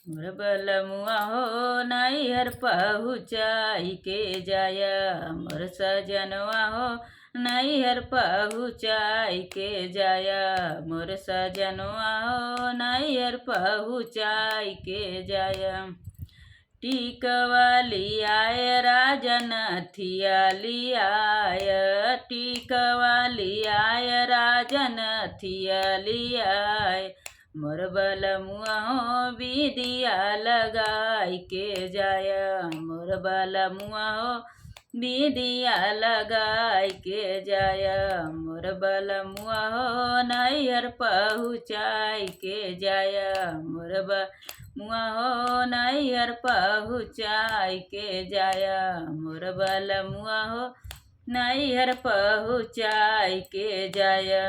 मोर बलमुआ हो नैहर पहुँचाई के जाया, मोर सजनवा हो नैहर पहुँचाई के जाया, मोर सजनवा हो नैहर पहुँचाई के जाया। टीकवा लियाय राजन थिया लियाय, टीकवा लियाय राजन थिया लियाय, मोर बलमुआ हो बिदिया लगाई के जाया, मोर बलमुआ हो बिदिया लगाई के जाया, मोर बलमुआ हो नैहर पहुँचाई के जाया, मोर बलमुआ हो नैहर पहुँचाई के जाया, मोर बलमुआ हो नैहर पहुँचाई के जाया।